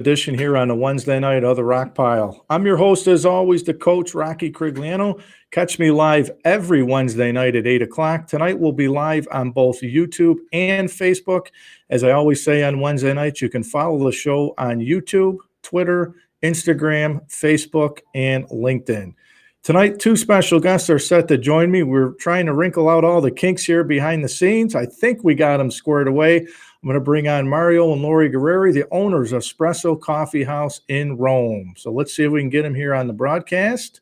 edition here on a Wednesday night of the Rock Pile. I'm your host, as always, the coach, Rocky Crigliano. Catch me live every Wednesday night at 8 o'clock. Tonight we'll be live on both YouTube and Facebook. As I always say on Wednesday nights, you can follow the show on YouTube, Twitter, Instagram, Facebook, and LinkedIn. Tonight, two special guests are set to join me. We're trying to wrinkle out all the kinks here behind the scenes. I think we got them squared away. I'm going to bring on Mario and Lori Guerreri, the owners of Spressos Coffeehouse in Rome. So let's see if we can get them here on the broadcast.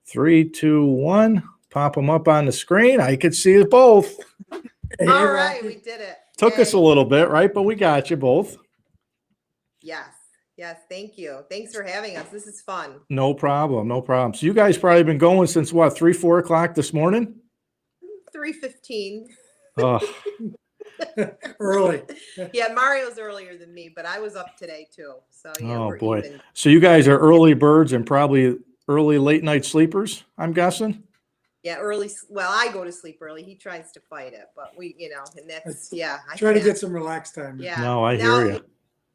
3, 2, 1. Pop them up on the screen. I could see us both. All right, we did it. Took us a little bit, right? But we got you both. Yes, thank you. Thanks for having us. This is fun. No problem. So you guys probably been going since what, 3, 4 o'clock this morning? 3:15. Oh. Early. Yeah, Mario's earlier than me, but I was up today too. So yeah, Oh we're boy. even. So you guys are early birds and probably early late night sleepers, I'm guessing? Yeah, early. Well, I go to sleep early. He tries to fight it, but we, and that's, yeah. I Try to can't. get some relaxed time. Yeah. No, I Now, hear you. in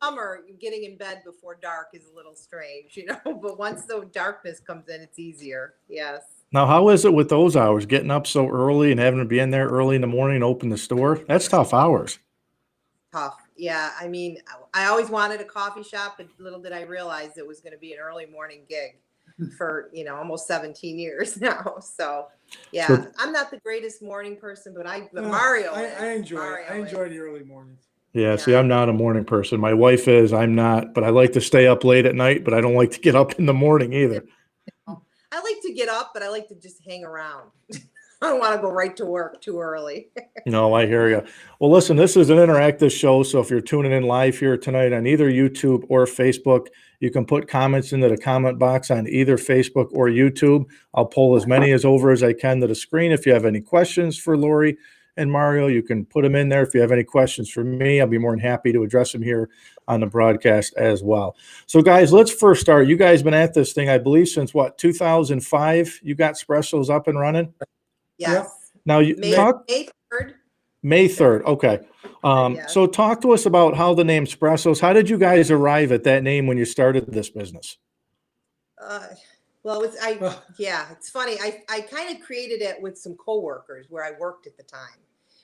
summer, getting in bed before dark is a little strange, but once the darkness comes in, it's easier. Yes. Now, how is it with those hours, getting up so early and having to be in there early in the morning to open the store? That's tough hours. Tough. Yeah. I mean, I always wanted a coffee shop, but little did I realize it was going to be an early morning gig for, almost 17 years now. So, yeah, So- I'm not the greatest morning person, but Mario. I enjoy it. Mario I is. enjoy the early mornings. Yeah, see, Yeah. I'm not a morning person. My wife is, I'm not, but I like to stay up late at night, but I don't like to get up in the morning either. I like to get up, but I like to just hang around. I don't want to go right to work too early. No, I hear you. Well, listen, this is an interactive show, so if you're tuning in live here tonight on either YouTube or Facebook, you can put comments into the comment box on either Facebook or YouTube. I'll pull as many as over as I can to the screen. If you have any questions for Lori and Mario, you can put them in there. If you have any questions for me, I'll be more than happy to address them here on the broadcast as well. So, guys, let's first start. You guys been at this thing, I believe, since what, 2005? You got Spressos up and running? Yes. Now, you May talk 3rd. May 3rd. Okay. Yes. So talk to us about how the name Spressos, how did you guys arrive at that name when you started this business? Well, it's funny. I kind of created it with some coworkers where I worked at the time.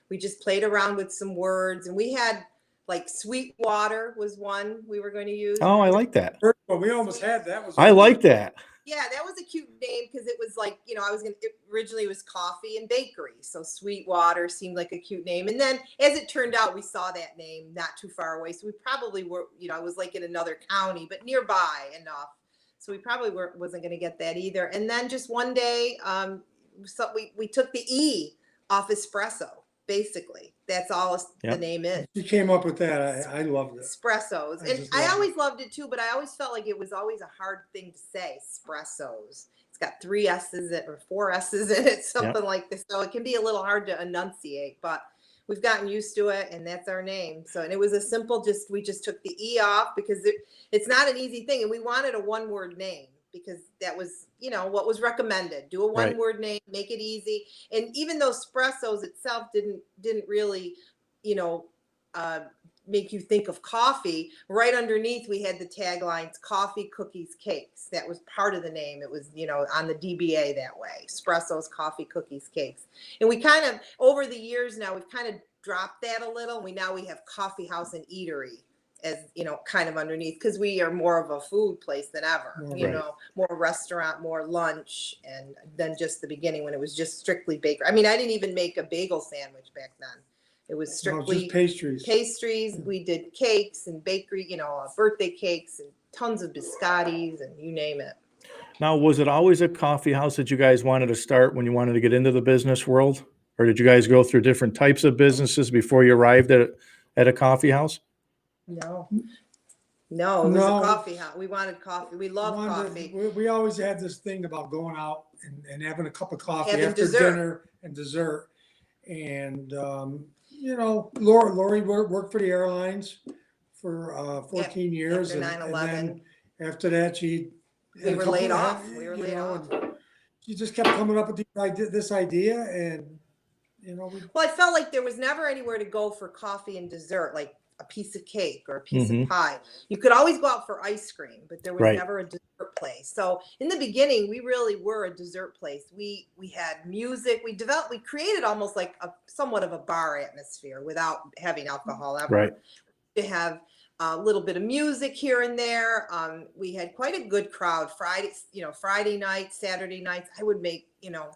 We just played around with some words, and we had like sweet water was one we were going to use. Oh, I like that. Well, we almost had that. I like that. Yeah, that was a cute name because it was like, originally it was coffee and bakery. So Sweetwater seemed like a cute name. And then as it turned out, we saw that name not too far away. So we probably were, it was like in another county, but nearby enough. So we probably wasn't going to get that either. And then just one day, so we took the E off espresso, basically. That's all the name is. You came up with that. I loved it. Spressos. And I always loved it too, but I always felt like it was always a hard thing to say, Spressos. It's got 3 S's or 4 S's in it, something like this. So it can be a little hard to enunciate, but we've gotten used to it, and that's our name. So, and it was a simple, we just took the E off because it's not an easy thing. And we wanted a 1-word name because that was, what was recommended. Do a 1-word name, make it easy. And even though Spressos itself didn't really, make you think of coffee, right underneath we had the taglines, coffee, cookies, cakes. That was part of the name. It was, on the DBA that way, Spressos, coffee, cookies, cakes. And we kind of, over the years now, we've kind of dropped that a little. We have Coffeehouse and Eatery as, kind of underneath, because we are more of a food place than ever, more restaurant, more lunch, and then just the beginning when it was just strictly bakery. I mean, I didn't even make a bagel sandwich back then. It was strictly just pastries. Pastries. We did cakes and bakery, birthday cakes and tons of biscottis and you name it. Now, was it always a coffee house that you guys wanted to start when you wanted to get into the business world? Or did you guys go through different types of businesses before you arrived at a coffee house? No, it was a coffee house. We wanted coffee. We love coffee. We always had this thing about going out and having a cup of coffee Having after dessert. dinner and dessert. And, Lori worked for the airlines for 14 years. After and 9/11. then after that, we were laid off. She just kept coming up with this idea, and Well, I felt like there was never anywhere to go for coffee and dessert, like a piece of cake or a piece Mhm. of pie. You could always go out for ice cream, but there was Right. never a dessert place. So in the beginning, we really were a dessert place. We had music. We created almost like a somewhat of a bar atmosphere without having alcohol ever. Right. To have a little bit of music here and there. We had quite a good crowd. Friday nights, Saturday nights, I would make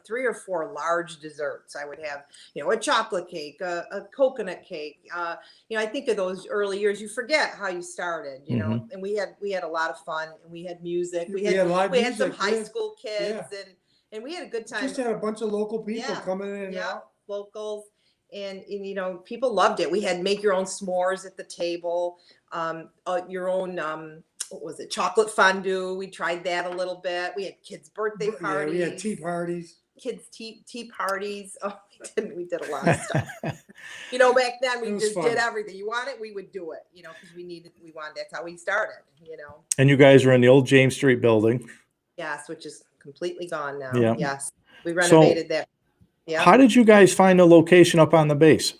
3 or 4 large desserts. I would have a chocolate cake, a coconut cake. I think of those early years. You forget how you started. Mhm. And we had a lot of fun. And we had music. We had live had some music, high yeah. school kids, and we had a good time. Just had a bunch of local people Yeah. coming in and Yeah, out. locals. And people loved it. We had make your own s'mores at the table, your own what was it, chocolate fondue. We tried that a little bit. We had kids' birthday parties. Yeah, we had tea parties. Kids' tea parties. Oh, we did a lot of stuff. Back then we just did everything. You want it, we would do it. Because we wanted. That's how we started. And you guys are in the old James Street building. Yes, which is completely gone now. Yeah. Yes, we renovated that. Yeah. How did you guys find the location up on the base?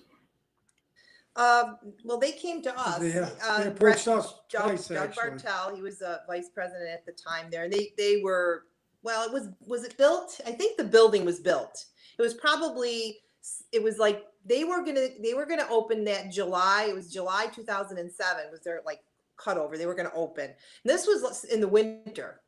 Well, they came to us. They approached us twice, Doug actually. Bartel, he was a vice president at the time there, and they were, well, was it built? I think the building was built. It was like they were gonna open that July. It was July 2007 was their like cutover. They were gonna open. And this was in the winter,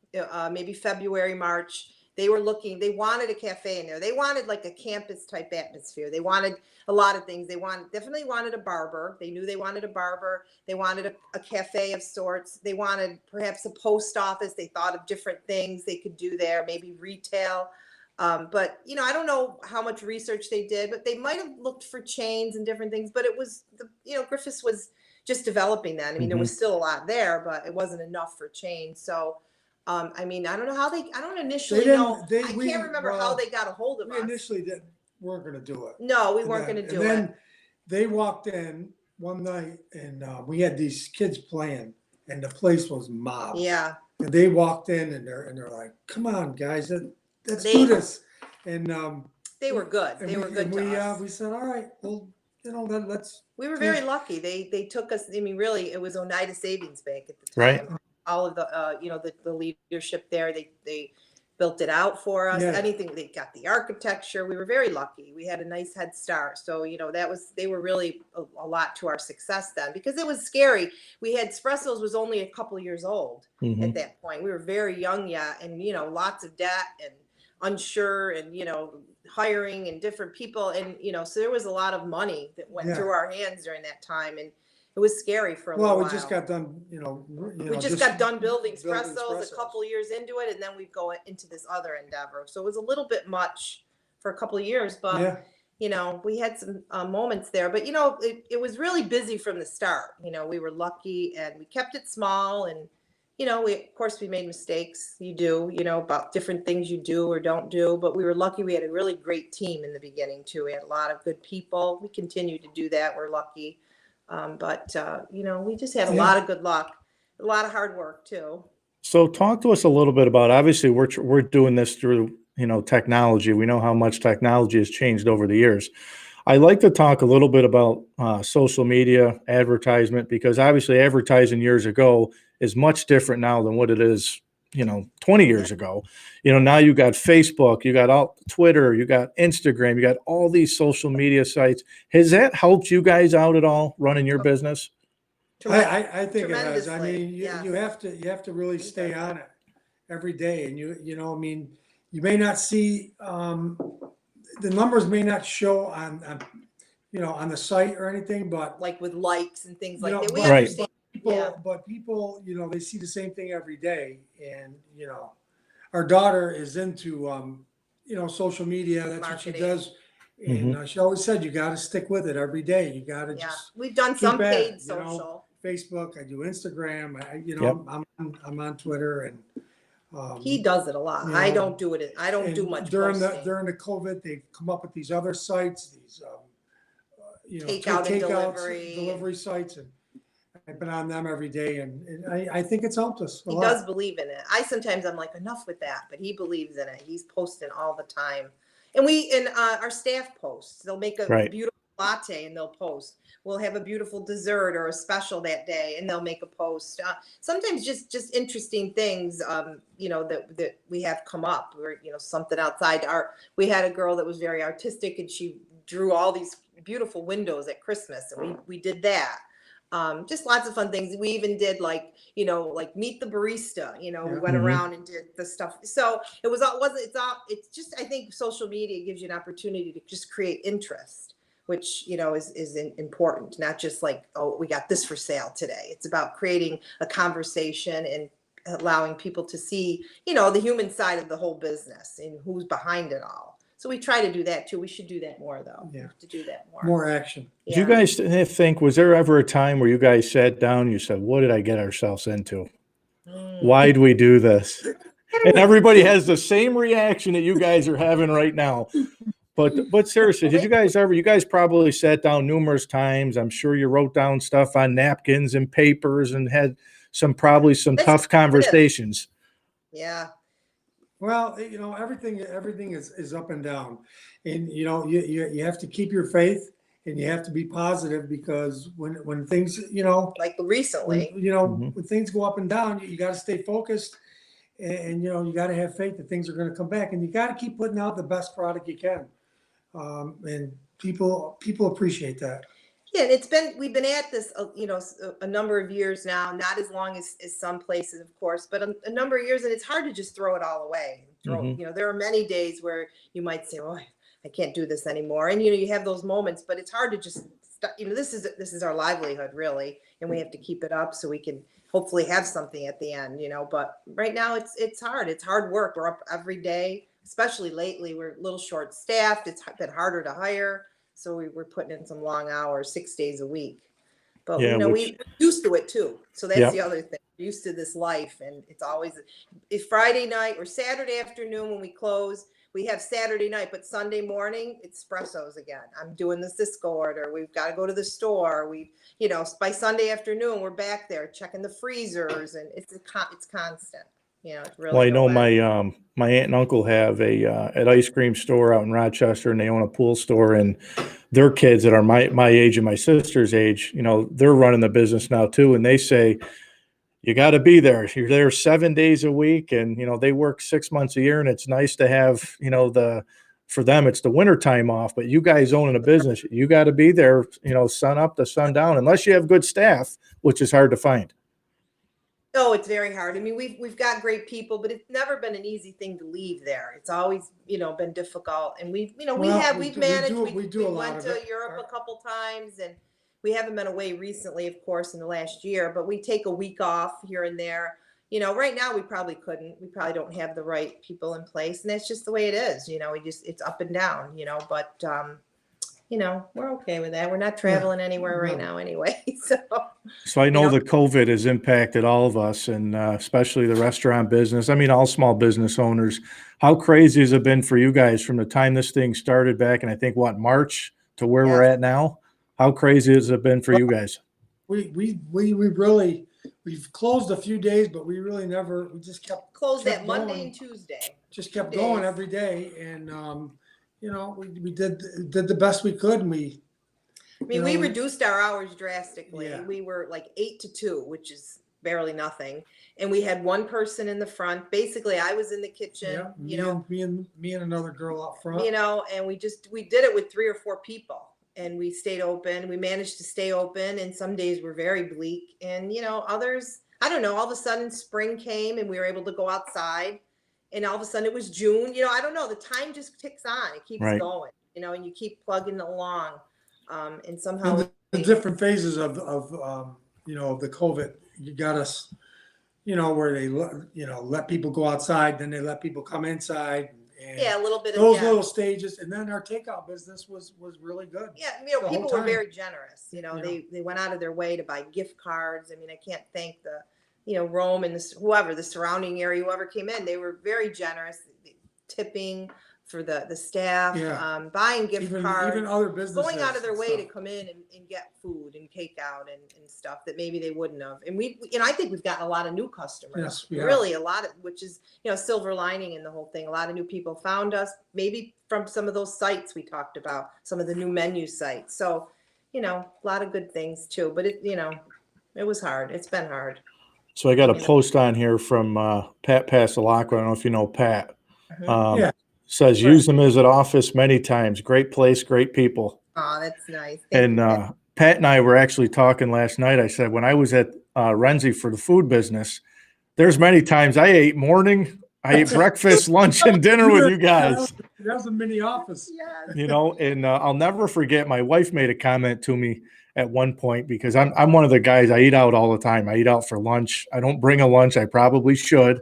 maybe February, March. They wanted a cafe in there. They wanted like a campus type atmosphere. They wanted a lot of things. They definitely wanted a barber. They knew they wanted a barber. They wanted a cafe of sorts. They wanted perhaps a post office. They thought of different things they could do there, maybe retail. But I don't know how much research they did, but they might have looked for chains and different things. But it was, Griffiths was just developing that. I mean, there was still a lot there, but it wasn't enough for chains. So, I don't know how I don't initially know. I can't remember how they got a hold of us. We initially weren't going to do it. No, we weren't going to do it. And then they walked in one night and we had these kids playing and the place was mobbed. Yeah. And they walked in and they're like, come on, guys, let's do this. And they were good. They were good to us. We said, all right, well, let's. We were very lucky. They took us. I mean, really, it was Oneida Savings Bank at the time. Right. All of the the leadership there, they built it out for us. Yeah. Anything, they got the architecture. We were very lucky. We had a nice head start. So they were really a lot to our success then, because it was scary. We had Spressos was only a couple of years old at that point. We were very young yet, and lots of debt and unsure, and hiring and different people, and so there was a lot of money that went through our hands during that time, and it was scary for a little while. We just got done, we just got done building Spressos a couple of years into it, and then we go into this other endeavor. So it was a little bit much for a couple of years, but we had some moments there. But it was really busy from the start. We were lucky, and we kept it small, and of course we made mistakes. You do, about different things you do or don't do. But we were lucky. We had a really great team in the beginning too. We had a lot of good people. We continue to do that. We're lucky. But we just had a lot of good luck, a lot of hard work too. So talk to us a little bit about, obviously we're doing this through, technology. We know how much technology has changed over the years. I like to talk a little bit about social media advertisement, because obviously advertising years ago is much different now than what it is 20 years ago. Now you got Facebook, you got Twitter, you got Instagram, you got all these social media sites. Has that helped you guys out at all running your business? I think it has. I mean, you have to really stay on it every day. And you may not see, the numbers may not show on the site or anything, but like with likes and things like that. We Right. understand. But people, they see the same thing every day. And, our daughter is into, social media. That's Marketing. what she does. And she always said, you got to stick with it every day. You got to just we've done keep some at paid it, social. Facebook, I do Instagram. Yep. I'm on Twitter, and He does it a lot. I don't do it. I don't do much during posting. during the COVID. They've come up with these other sites, these Takeout and delivery sites, and I've been on them every day, and I think it's helped us. He does believe in it. I'm like, enough with that, but he believes in it. He's posting all the time, and our staff posts. They'll make a beautiful latte and they'll post. We'll have a beautiful dessert or a special that day and they'll make a post. Sometimes just interesting things, that we have come up, or, something outside art. We had a girl that was very artistic and she drew all these beautiful windows at Christmas, and we did that. Just lots of fun things. We even did like meet the barista, we went around and did the stuff. So it's just, I think social media gives you an opportunity to just create interest, which, is important, not just like, oh, we got this for sale today. It's about creating a conversation and allowing people to see, the human side of the whole business and who's behind it all. So we try to do that too. We should do that more, though. Yeah. To do that more. More action. Yeah. Do you guys think, was there ever a time where you guys sat down and you said, what did I get ourselves into? Why do we do this? And everybody has the same reaction that you guys are having right now. But seriously, did you guys probably sat down numerous times. I'm sure you wrote down stuff on napkins and papers and had probably some tough conversations. Yeah. Well, everything is up and down, and you have to keep your faith and you have to be positive, because when things, like recently, when things go up and down, you got to stay focused, and you got to have faith that things are going to come back, and you got to keep putting out the best product you can, and people appreciate that. Yeah, and we've been at this, a number of years now, not as long as some places, of course, but a number of years, and it's hard to just throw it all away. There are many days where you might say, oh, I can't do this anymore. And, you have those moments, but it's hard to just stop. This is our livelihood, really, and we have to keep it up so we can hopefully have something at the end, but right now it's hard. It's hard work. We're up every day, especially lately. We're a little short staffed. It's been harder to hire. So we're putting in some long hours, 6 days a week. But, we're used to it too. So that's the other thing. We're used to this life. And it's Friday night or Saturday afternoon when we close. We have Saturday night, but Sunday morning, it's Spressos again. I'm doing the Cisco order. We've got to go to the store. By Sunday afternoon, we're back there checking the freezers. And it's constant. It's really. Well, I know my aunt and uncle have an ice cream store out in Rochester, and they own a pool store, and their kids that are my age and my sister's age, they're running the business now too. And they say, you got to be there. You're there 7 days a week, and, they work 6 months a year, and it's nice to have, for them, it's the winter time off, but you guys owning a business, you got to be there, sun up to sundown, unless you have good staff, which is hard to find. Oh, it's very hard. I mean, we've got great people, but it's never been an easy thing to leave there. It's always, been difficult. And we've managed. We went to Europe a couple times, and we haven't been away recently, of course, in the last year, but we take a week off here and there. Right now we probably couldn't. We probably don't have the right people in place, and that's just the way it is. It's up and down, but we're okay with that. We're not traveling anywhere right now anyway. So I know the COVID has impacted all of us, and especially the restaurant business. I mean, all small business owners. How crazy has it been for you guys from the time this thing started back in, I think, March to where we're at now? How crazy has it been for you guys? We've closed a few days, but we just kept closed that Monday and Tuesday. Just kept going every day, and we did the best we could, and we reduced our hours drastically. Yeah. We were like 8 to 2, which is barely nothing. And we had one person in the front. Basically, I was in the kitchen, me and another girl out front, and we did it with 3 or 4 people, and we stayed open. We managed to stay open, and some days were very bleak, and, others, I don't know, all of a sudden spring came and we were able to go outside. And all of a sudden it was June, I don't know, the time just ticks on, it keeps going, and you keep plugging along. And somehow the different phases of the COVID, you got us, where they, let people go outside, then they let people come inside. And a little bit of little stages. And then our takeout business was really good. Yeah. People were very generous, they went out of their way to buy gift cards. I mean, I can't thank the, Rome and the surrounding area, whoever came in, they were very generous, tipping, for the staff, Yeah. buying gift cards, even other businesses going out of their and way stuff. to come in and get food and cake out and stuff that maybe they wouldn't have. And I think we've gotten a lot of new customers, Yes, we have. really a lot of, which is, silver lining in the whole thing. A lot of new people found us, maybe from some of those sites we talked about, some of the new menu sites. So, a lot of good things too, but it was hard. It's been hard. So I got a post on here from Pat Passalacqua. I don't know if you know Pat. Yeah. Says, use them as an office many times. Great place, great people. Oh, that's nice. And Pat and I were actually talking last night. I said, when I was at Renzi for the food business, there's many times I ate breakfast, lunch, and dinner with you guys. That was a mini office. Yes. And I'll never forget, my wife made a comment to me at one point, because I'm one of the guys, I eat out all the time. I eat out for lunch. I don't bring a lunch. I probably should.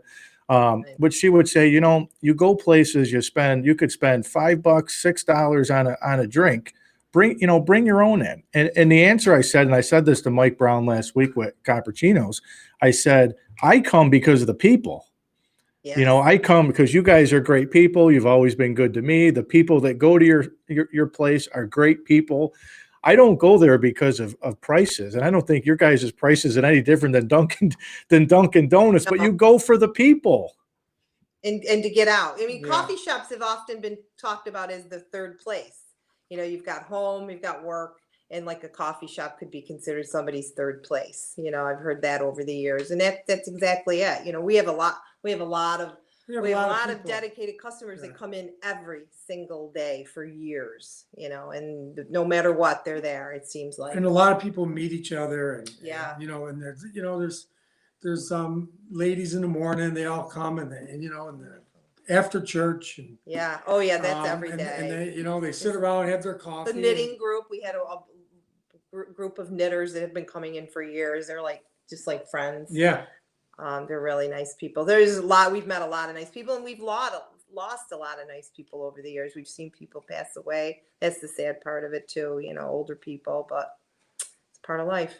But she would say, you go places, you could spend $5, $6 on a drink. Bring your own in. And the answer I said this to Mike Brown last week with Cappuccinos. I said, I come because of the people. Yes. I come because you guys are great people. You've always been good to me. The people that go to your place are great people. I don't go there because of prices, and I don't think your guys' prices are any different than Dunkin' Donuts. But you go for the people, and to get out. I mean, coffee shops have often been talked about as the third place. You've got home, you've got work, and like a coffee shop could be considered somebody's third place. I've heard that over the years, and that's exactly it. We have a lot of dedicated customers that come in every single day for years, and no matter what, they're there, it seems like. And a lot of people meet each other, and and there's ladies in the morning, they all come, and after church, and that's every day. And they sit around and have their coffee. The knitting group, we had a group of knitters that have been coming in for years. They're just like friends. Yeah. They're really nice people. We've met a lot of nice people, and we've lost a lot of nice people over the years. We've seen people pass away. That's the sad part of it too, older people, but it's part of life.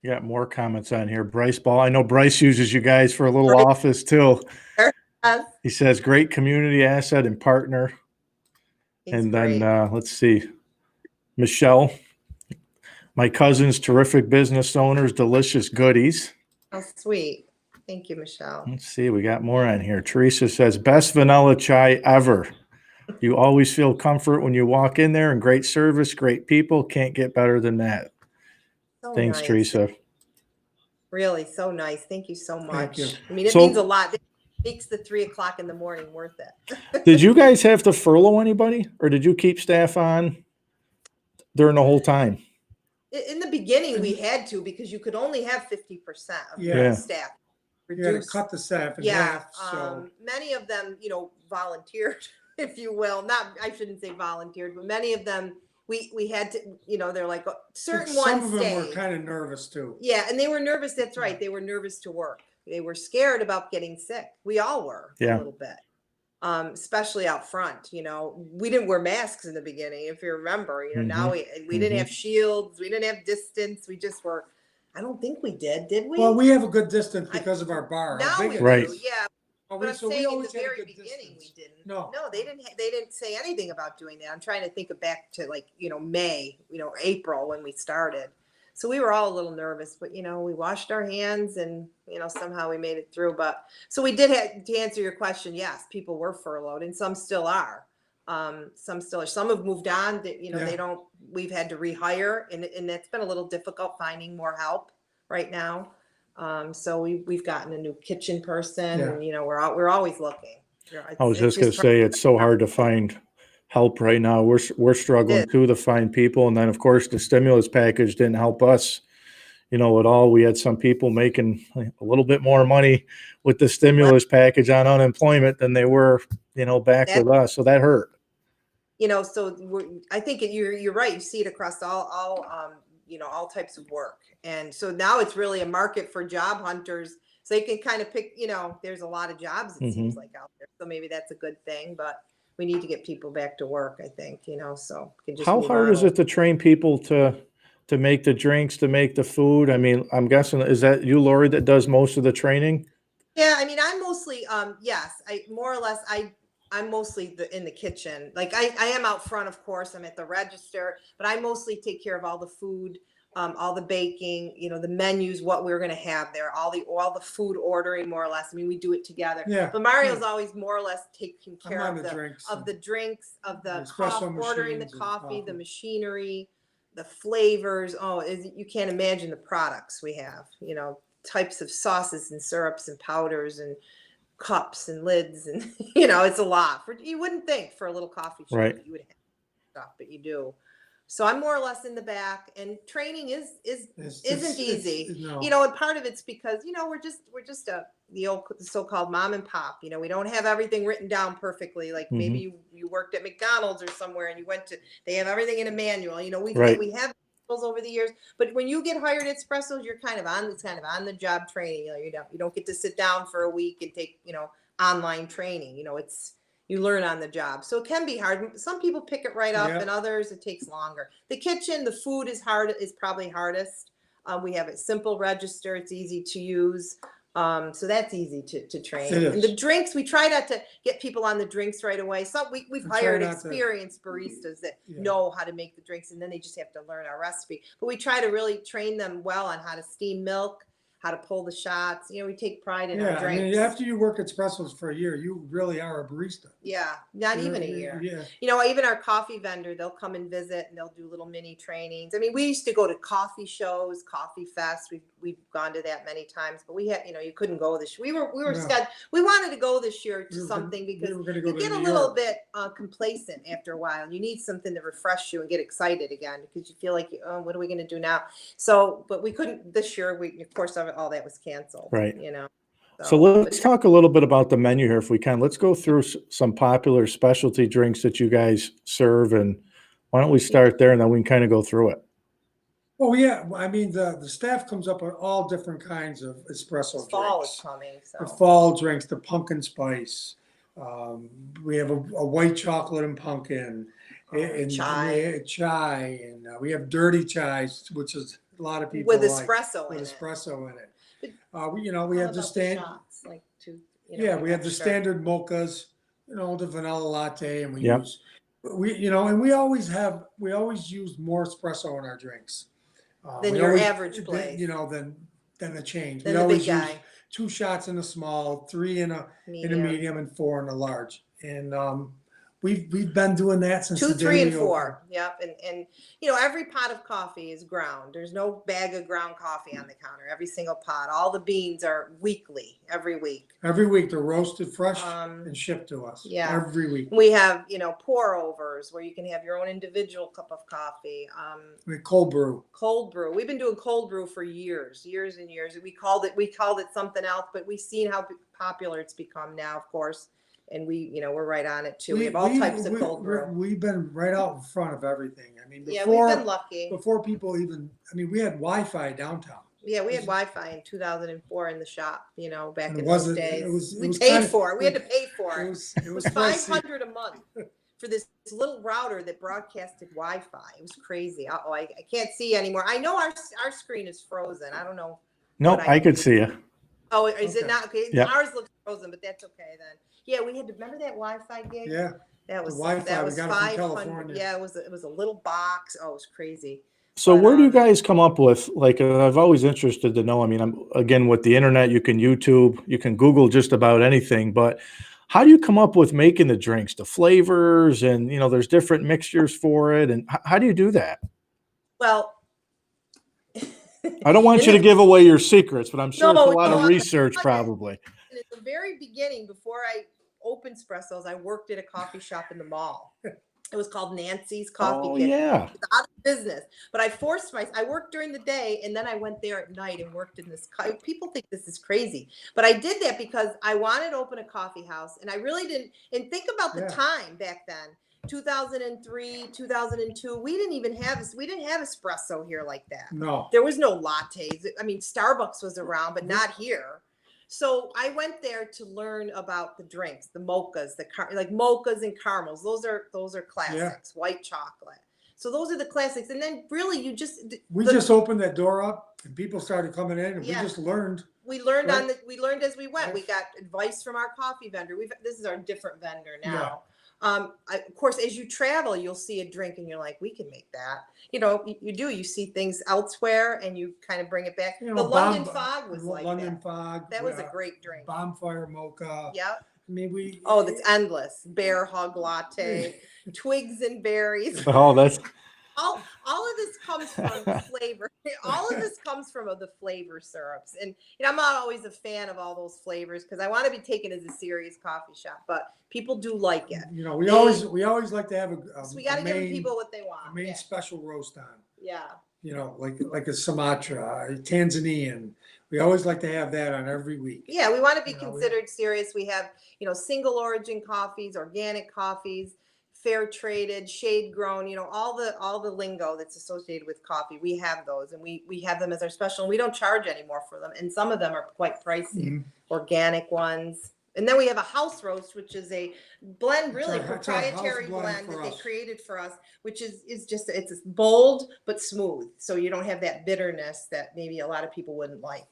You got more comments on here. Bryce Ball. I know Bryce uses you guys for a little office too. He says, great community asset and partner. And then let's see. Michelle, my cousin's terrific business owners, delicious goodies. Oh, sweet. Thank you, Michelle. Let's see. We got more on here. Teresa says, best vanilla chai ever. You always feel comfort when you walk in there, and great service, great people. Can't get better than that. So Thanks, nice. Teresa. Really, so nice. Thank you so much. Thank you. I mean, it means a lot. It makes the 3 o'clock in the morning worth it. Did you guys have to furlough anybody, or did you keep staff on during the whole time? In the beginning, we had to, because you could only have 50% of your staff. You had to cut the staff in half. So. Many of them, volunteered, if you will. I shouldn't say volunteered, but many of them, we had to, they're like certain ones. Some of them were kind of nervous too. Yeah, and they were nervous. That's right. They were nervous to work. They were scared about getting sick. We all were a little bit, especially out front. We didn't wear masks in the beginning, if you remember. Now we didn't have shields. We didn't have distance. We just were. I don't think we did we? Well, we have a good distance because of our bar. Now we right. do, yeah. But I'm saying in the very beginning we didn't. No, they didn't say anything about doing that. I'm trying to think back to May, April when we started. So we were all a little nervous, but we washed our hands, and somehow we made it through. But so we did have to answer your question. Yes, people were furloughed, and some still are. Some still are. Some have moved on. That they don't. We've had to rehire, and that's been a little difficult finding more help right now. So we've gotten a new kitchen person, and we're always looking. I was just going to say, it's so hard to find help right now. We're struggling too to find people, and then of course the stimulus package didn't help us, at all. We had some people making a little bit more money with the stimulus package on unemployment than they were, back with us. So that hurt. So I think you're right. You see it across all types of work. And so now it's really a market for job hunters. So you can kind of pick, there's a lot of jobs, it seems like, out there. So maybe that's a good thing, but we need to get people back to work, I think, so. How hard is it to train people to make the drinks, to make the food? I mean, I'm guessing, is that you, Lori, that does most of the training? Yeah. I mean, I'm mostly, yes, I more or less, I'm mostly in the kitchen. Like I am out front, of course. I'm at the register, but I mostly take care of all the food, all the baking, the menus, what we're going to have there, all the food ordering, more or less. I mean, we do it together. Yeah. But Mario's always more or less taking care I'm on of the drinks of the drinks, of the espresso coffee, ordering the machines and coffee, the coffee. machinery, the flavors. Oh, you can't imagine the products we have. Types of sauces and syrups and powders and cups and lids, and it's a lot. You wouldn't think for a little coffee shop Right. that you would have stuff, but you do. So I'm more or less in the back, and training isn't easy. No. And part of it's because we're just the so-called mom and pop. We don't have everything written down perfectly. Like maybe you worked at McDonald's or somewhere, and they have everything in a manual. We have over the years, but when you get hired at Spressos, you're kind of on the job training. You don't get to sit down for a week and take online training. You learn on the job, so it can be hard. Some people pick it right up, and others it takes longer. The kitchen, the food is probably hardest. We have a simple register; it's easy to use. So that's easy to train. And the drinks, we try not to get people on the drinks right away. So we've hired experienced baristas that know how to make the drinks, and then they just have to learn our recipe. But we try to really train them well on how to steam milk, how to pull the shots. We take pride in our drinks. I mean, after you work at Spressos for a year, you really are a barista. Yeah, not even a year. Yeah. Even our coffee vendor, they'll come and visit, and they'll do little mini trainings. I mean, we used to go to coffee shows, coffee fest. We've gone to that many times, but we had, you couldn't go this year. We were scheduled. We wanted to go this year to something because you get a little bit complacent after a while, and you need something to refresh you and get excited again, because you feel like, what are we going to do now? So, but we couldn't this year. Of course, all that was canceled. Right. So So let's talk a little bit about the menu here, if we can. Let's go through some popular specialty drinks that you guys serve, and why don't we start there, and then we can kind of go through it. Well, yeah. I mean, the staff comes up with all different kinds of espresso drinks. Fall is coming. So the fall drinks, the pumpkin spice. We have a white chocolate and pumpkin, and chai, and we have dirty chais, which is a lot of people with espresso in it. We have the standard shots, we have the standard mochas, the vanilla latte, and we always use more espresso in our drinks than your average place. Than the chain. Than we the always big use guy. 2 shots in a small, 3 in a medium, and 4 in a large. And we've been doing that since 2, the 3, day and we 4. Yep. And every pot of coffee is ground. There's no bag of ground coffee on the counter. Every single pot. All the beans are weekly, every week. Every week they're roasted fresh and shipped to us. Yeah. Every week. We have, pour overs where you can have your own individual cup of coffee. We cold brew. Cold brew. We've been doing cold brew for years and years. We called it something else, but we've seen how popular it's become now, of course. And we're right on it too. We have all types of cold brew. We've been right out in front of everything. I mean, we've been lucky. Before people we had Wi-Fi downtown. Yeah, we had Wi-Fi in 2004 in the shop, back in those days. We paid for it. We had to pay for it. It was $500 a month for this little router that broadcasted Wi-Fi. It was crazy. I can't see anymore. I know our screen is frozen. I don't know. No, I could see you. Oh, is it not? Okay. Yeah. Ours looks frozen, but that's okay then. Yeah, we had to remember that Wi-Fi gig. Yeah. That was Wi-Fi. That was we got it from California. Yeah, it was a little box. Oh, it was crazy. So where do you guys come up with, I've always interested to know, again, with the internet, you can YouTube, you can Google just about anything, but how do you come up with making the drinks, the flavors, and, there's different mixtures for it, and how do you do that? Well, I don't want you to give away your secrets, but I'm sure it's a lot of research probably. At the very beginning, before I opened Spressos, I worked at a coffee shop in the mall. It was called Nancy's Coffee Kitchen. Yeah. It was out of business, but I worked during the day, and then I went there at night and worked in this. People think this is crazy, but I did that because I wanted to open a coffee house, and I really didn't. And think about the time back then, 2003, 2002. We didn't have espresso here like that. No, there was no lattes. Starbucks was around, but not here. So I went there to learn about the drinks, the mochas, like mochas and caramels. Those are classics. Yeah. White chocolate. So those are the classics. And then really we just opened that door up and people started coming in and we just learned. we learned as we went. We got advice from our coffee vendor. This is our different vendor now. Of course, as you travel, you'll see a drink and you're like, we can make that. You see things elsewhere and you kind of bring it back. The London Fog was like London Fog. That was a great drink. Bonfire mocha. Yep. I mean, that's endless. Bear hug latte, twigs and berries. Oh, that's all of this comes from flavor. All of this comes from the flavor syrups. And I'm not always a fan of all those flavors because I want to be taken as a serious coffee shop, but people do like it. We always like to have so we got to give people what they want. A main special roast on. Yeah. Like a Sumatra, a Tanzanian. We always like to have that on every week. Yeah, we want to be considered serious. We have, single origin coffees, organic coffees, fair traded, shade grown, all the lingo that's associated with coffee. We have those and we have them as our special, and we don't charge anymore for them. And some of them are quite pricey, organic ones. And then we have a house roast, which is a blend, really proprietary blend that they created for us, which is just, it's bold but smooth. So you don't have that bitterness that maybe a lot of people wouldn't like.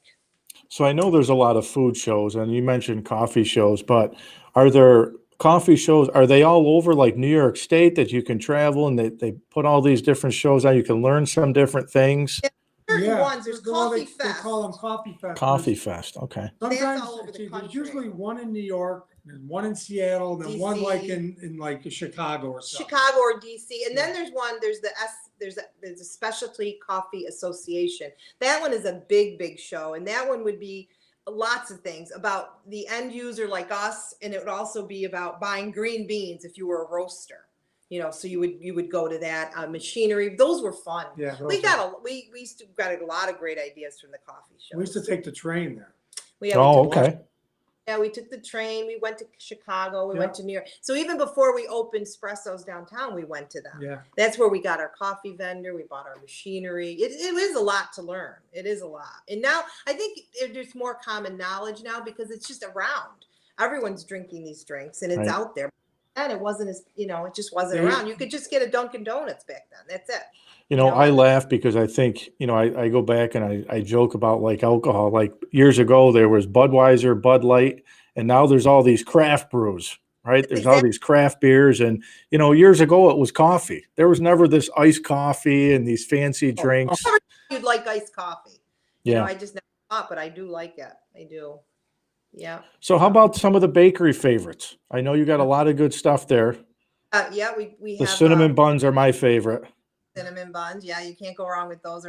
So I know there's a lot of food shows, and you mentioned coffee shows, but are there coffee shows, are they all over like New York State that you can travel and they put all these different shows out? You can learn some different things. Ones, there's Coffee Fest. They call them Coffee Fest. Coffee Fest, okay. Sometimes all over the country. There's usually one in New York, and one in Seattle, and then DC. one like in like Chicago or something. Chicago or DC, and then there's a Specialty Coffee Association. That one is a big show, and that one would be lots of things about the end user like us, and it would also be about buying green beans if you were a roaster. So you would go to that machinery. Those were fun. Yeah, we used to got a lot of great ideas from the coffee show. We used to take the train there. Okay. Yeah, we took the train. We went to Chicago. We went to New York. So even before we opened Spressos downtown, we went to them. Yeah, that's where we got our coffee vendor. We bought our machinery. It is a lot to learn. It is a lot. And now I think there's more common knowledge now because it's just around. Everyone's drinking these drinks, and it's out there. And it wasn't as, it just wasn't around. You could just get a Dunkin' Donuts back then. That's it. I laugh because I think, I go back and I joke about like alcohol. Like years ago, there was Budweiser, Bud Light, and now there's all these craft brews, right? There's all these craft beers. And, years ago, it was coffee. There was never this iced coffee and these fancy drinks. You'd like iced coffee. Yeah. I just never thought, but I do like it. I do. Yeah. So how about some of the bakery favorites? I know you got a lot of good stuff there. Yeah, we have the cinnamon buns are my favorite. Cinnamon buns. Yeah, you can't go wrong with those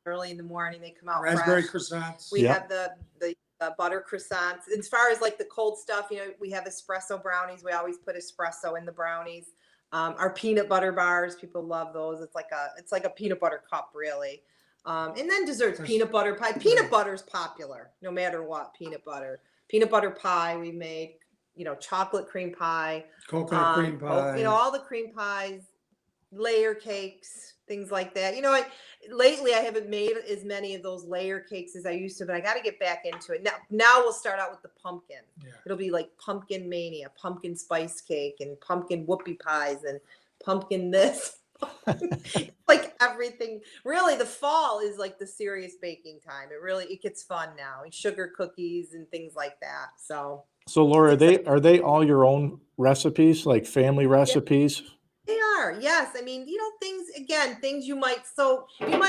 early in the morning. They come out raspberry fresh. Croissants. We have the butter croissants. As far as like the cold stuff, we have espresso brownies. We always put espresso in the brownies. Our peanut butter bars, people love those. It's like a peanut butter cup, really. And then desserts, peanut butter pie. Peanut butter is popular, no matter what. Peanut butter pie we made, chocolate cream pie, coconut cream pie, all the cream pies, layer cakes, things like that. Lately I haven't made as many of those layer cakes as I used to, but I got to get back into it. Now we'll start out with the pumpkin. Yeah. It'll be like pumpkin mania, pumpkin spice cake, and pumpkin whoopie pies, and pumpkin this. Like everything. Really, the fall is like the serious baking time. It gets fun now. Sugar cookies and things like that. So Laura, are they all your own recipes, like family recipes? They are. Yes. I mean, things you might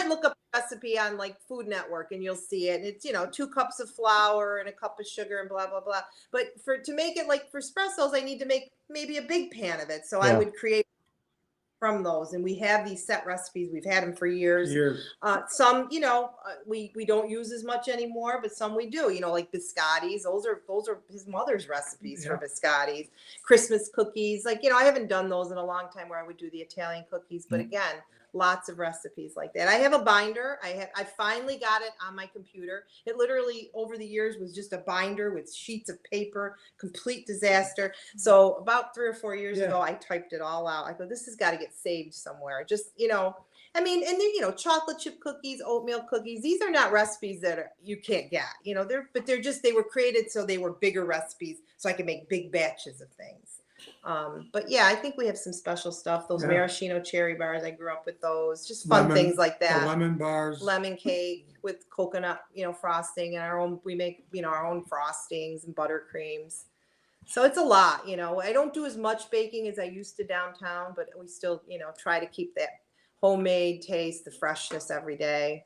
look up a recipe on like Food Network and you'll see it. And it's, 2 cups of flour and a cup of sugar and blah, blah, blah. But to make it like for Spressos, I need to make maybe a big pan of it. So I would create from those, and we have these set recipes. We've had them for years. Some, we don't use as much anymore, but some we do. Like biscottis. Those are his mother's recipes for biscottis. Christmas cookies. I haven't done those in a long time where I would do the Italian cookies, but again, lots of recipes like that. I have a binder. I finally got it on my computer. It literally over the years was just a binder with sheets of paper, complete disaster. So about 3 or 4 years ago, I typed it all out. I go, this has got to get saved somewhere. Just, and then, chocolate chip cookies, oatmeal cookies, these are not recipes that you can't get, they were created so they were bigger recipes so I could make big batches of things. But yeah, I think we have some special stuff. Those Yeah. maraschino cherry bars, I grew up with those. Just fun things like that. The lemon bars. Lemon cake with coconut, frosting, and our own. We make, our own frostings and buttercreams. So it's a lot, I don't do as much baking as I used to downtown, but we still, try to keep that homemade taste, the freshness every day.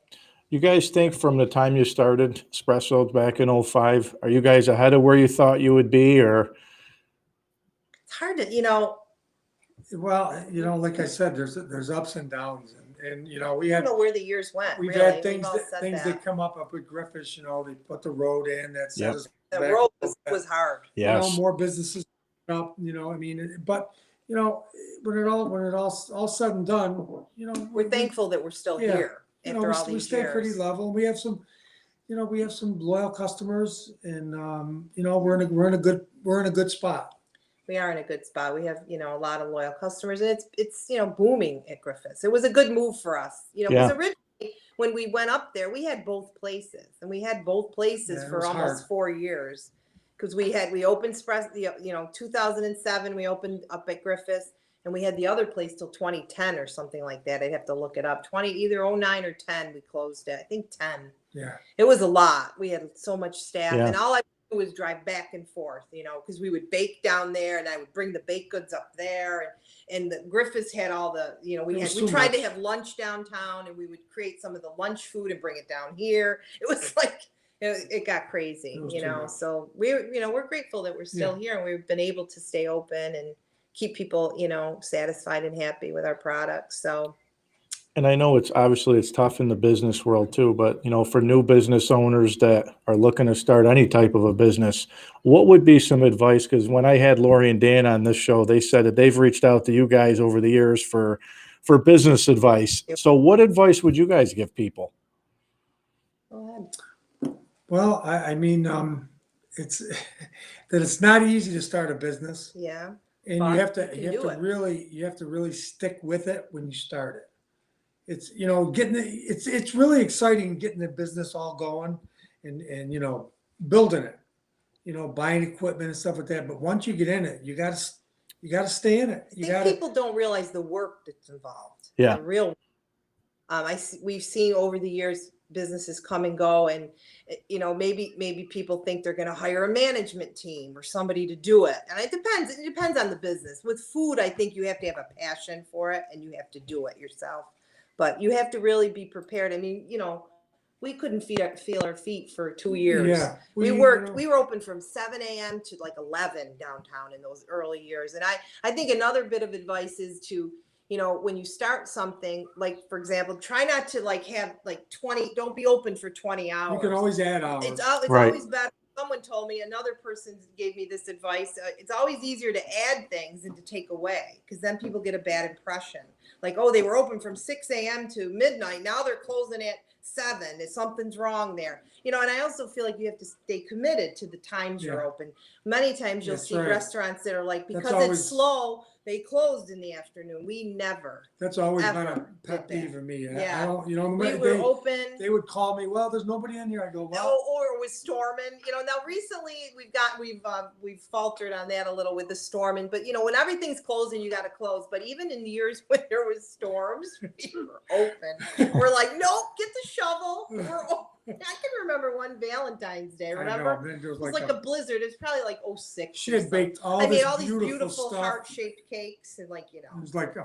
You guys think from the time you started Spressos back in 05, are you guys ahead of where you thought you would be, or? It's hard to, Well, like I said, there's ups and downs, and we I had don't know where the years went. we've really. had things We've all said that come up with Griffiths. They put the road in that set Yep. us The back. road was hard. Yes. More businesses up. But when it all said and done, We're thankful that we're still Yeah. here after all we these stay years. pretty level. We have some loyal customers, and we're in a good spot. We are in a good spot. We have, a lot of loyal customers, and it's booming at Griffiths. It was a good move for us, because originally when we went up there, we had both places, and we had both places for almost 4 years, because we opened 2007, we opened up at Griffiths, and we had the other place till 2010 or something like that. I'd have to look it up. Either 09 or 10, we closed it. I think 10. Yeah. It was a lot. We had so much staff, Yeah. and all I was drive back and forth, because we would bake down there, and I would bring the baked goods up there, and the Griffiths had all the, we tried to have lunch downtown, and we would create some of the lunch food and bring it down here. It was like, it got crazy, so we're grateful that we're still here, and we've been able to stay open and keep people, satisfied and happy with our products. So. And I know it's tough in the business world too, but for new business owners that are looking to start any type of a business, what would be some advice? Because when I had Lori and Dan on this show, they said that they've reached out to you guys over the years for business advice. So what advice would you guys give people? Go ahead. Well, it's that it's not easy to start a business. Yeah. And you have to really stick with it when you start it. It's it's really exciting getting the business all going and building it, buying equipment and stuff like that. But once you get in it, you gotta stay in it. People don't realize the work that's involved. Yeah. The real. We've seen over the years businesses come and go, and maybe people think they're going to hire a management team or somebody to do it, and it depends on the business. With food, I think you have to have a passion for it, and you have to do it yourself, but you have to really be prepared. I mean, we couldn't feel our feet for 2 years. Yeah, we were open from 7 a.m. to like 11 downtown in those early years. And I think another bit of advice is to, when you start something, like, for example, try not to have 20, don't be open for 20 hours. You can always add hours. It's always better. Someone told me, another person gave me this advice. It's always easier to add things than to take away, because then people get a bad impression. Like, oh, they were open from 6 a.m. to midnight. Now they're closing at 7. Something's wrong there. And I also feel like you have to stay committed to the times you're open. Many times you'll see restaurants that are like, because it's slow, they closed in the afternoon. We never. That's always been a pet peeve for me. Yeah. I don't, we were open. They would call me, well, there's nobody in here. I go, well. Or it was storming. Now recently we've faltered on that a little with the storming. But when everything's closing, you got to close. But even in the years when there was storms, we were open. We're like, nope, get the shovel. We're open. I can remember one Valentine's Day. Remember? It was like a blizzard. It was probably like 06. She had baked all made all these these beautiful heart-shaped cakes, and it was like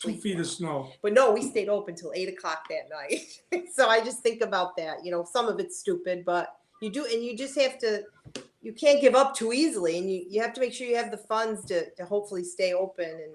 2 feet of snow. But no, we stayed open till 8 o'clock that night. So I just think about that. Some of it's stupid, but you do, and you just have to. You can't give up too easily, and you have to make sure you have the funds to hopefully stay open and